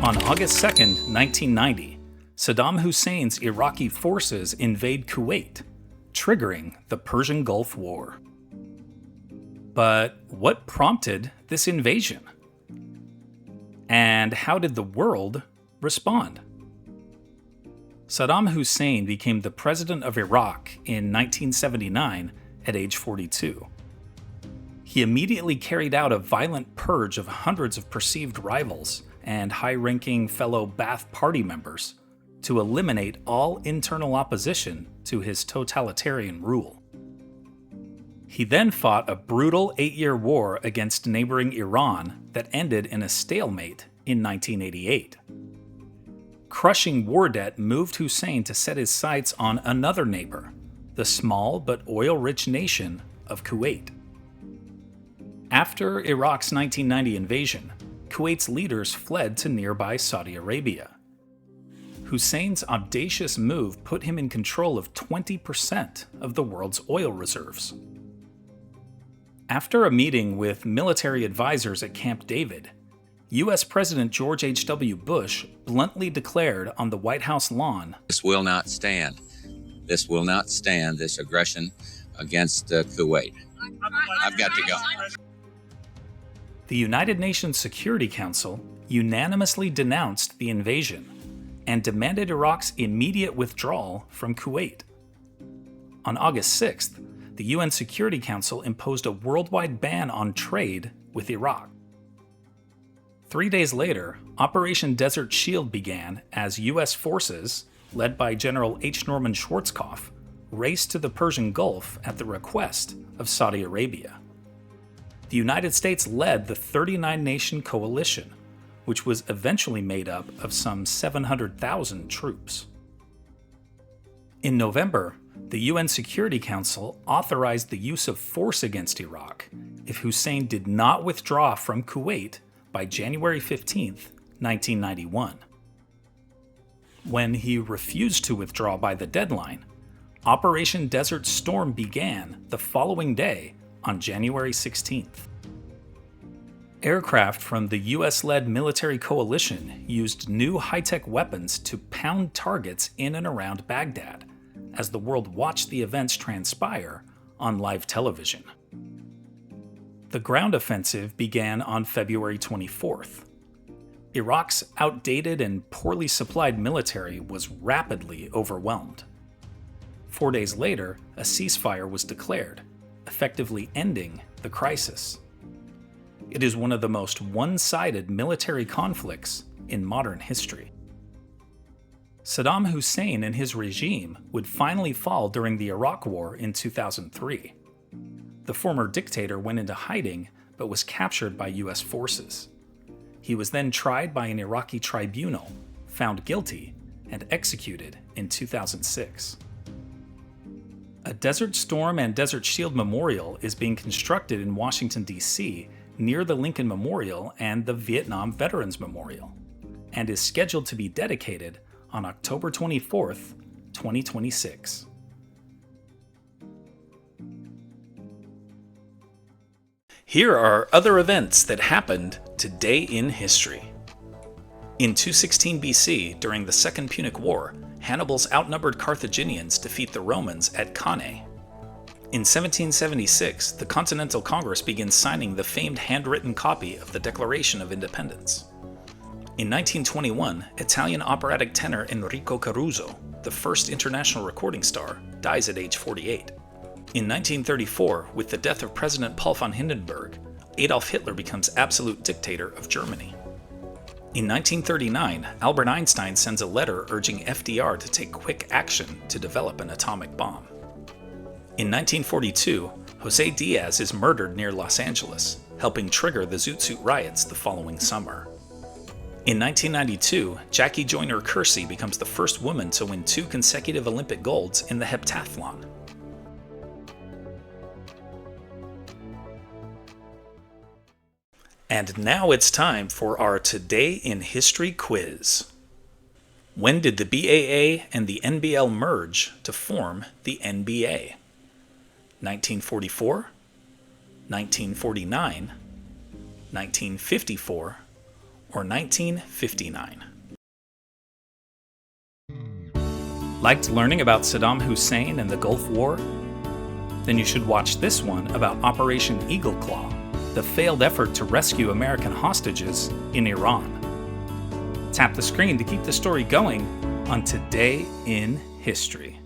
On August 2, 1990, Saddam Hussein's Iraqi forces invade Kuwait, triggering the Persian Gulf War. But what prompted this invasion? And how did the world respond? Saddam Hussein became the president of Iraq in 1979 at age 42. He immediately carried out a violent purge of hundreds of perceived rivals and high-ranking fellow Ba'ath Party members to eliminate all internal opposition to his totalitarian rule. He then fought a brutal 8-year war against neighboring Iran that ended in a stalemate in 1988. Crushing war debt moved Hussein to set his sights on another neighbor, the small but oil-rich nation of Kuwait. After Iraq's 1990 invasion, Kuwait's leaders fled to nearby Saudi Arabia. Hussein's audacious move put him in control of 20% of the world's oil reserves. After a meeting with military advisors at Camp David, U.S. President George H.W. Bush bluntly declared on the White House lawn, "This will not stand. This will not stand, this aggression against Kuwait. I've got to go." The United Nations Security Council unanimously denounced the invasion and demanded Iraq's immediate withdrawal from Kuwait. On August 6th, the UN Security Council imposed a worldwide ban on trade with Iraq. 3 days later, Operation Desert Shield began as U.S. forces, led by General H. Norman Schwarzkopf, raced to the Persian Gulf at the request of Saudi Arabia. The United States led the 39-nation coalition, which was eventually made up of some 700,000 troops. In November, the UN Security Council authorized the use of force against Iraq if Hussein did not withdraw from Kuwait by January 15, 1991. When he refused to withdraw by the deadline, Operation Desert Storm began the following day on January 16th. Aircraft from the US-led military coalition used new high-tech weapons to pound targets in and around Baghdad as the world watched the events transpire on live television. The ground offensive began on February 24th. Iraq's outdated and poorly supplied military was rapidly overwhelmed. 4 days later, a ceasefire was declared, effectively ending the crisis. It is one of the most one-sided military conflicts in modern history. Saddam Hussein and his regime would finally fall during the Iraq War in 2003. The former dictator went into hiding but was captured by U.S. forces. He was then tried by an Iraqi tribunal, found guilty, and executed in 2006. A Desert Storm and Desert Shield memorial is being constructed in Washington, D.C., near the Lincoln Memorial and the Vietnam Veterans Memorial, and is scheduled to be dedicated on October 24, 2026. Here are other events that happened today in history. In 216 BC, during the Second Punic War, Hannibal's outnumbered Carthaginians defeat the Romans at Cannae. In 1776, the Continental Congress begins signing the famed handwritten copy of the Declaration of Independence. In 1921, Italian operatic tenor Enrico Caruso, the first international recording star, dies at age 48. In 1934, with the death of President Paul von Hindenburg, Adolf Hitler becomes absolute dictator of Germany. In 1939, Albert Einstein sends a letter urging FDR to take quick action to develop an atomic bomb. In 1942, Jose Diaz is murdered near Los Angeles, helping trigger the Zoot Suit riots the following summer. In 1992, Jackie Joyner-Kersee becomes the first woman to win 2 consecutive Olympic golds in the heptathlon. And now it's time for our Today in History quiz. When did the BAA and the NBL merge to form the NBA? 1944, 1949, 1954, or 1959. Liked learning about Saddam Hussein and the Gulf War? Then you should watch this one about Operation Eagle Claw, the failed effort to rescue American hostages in Iran. Tap the screen to keep the story going on Today in History.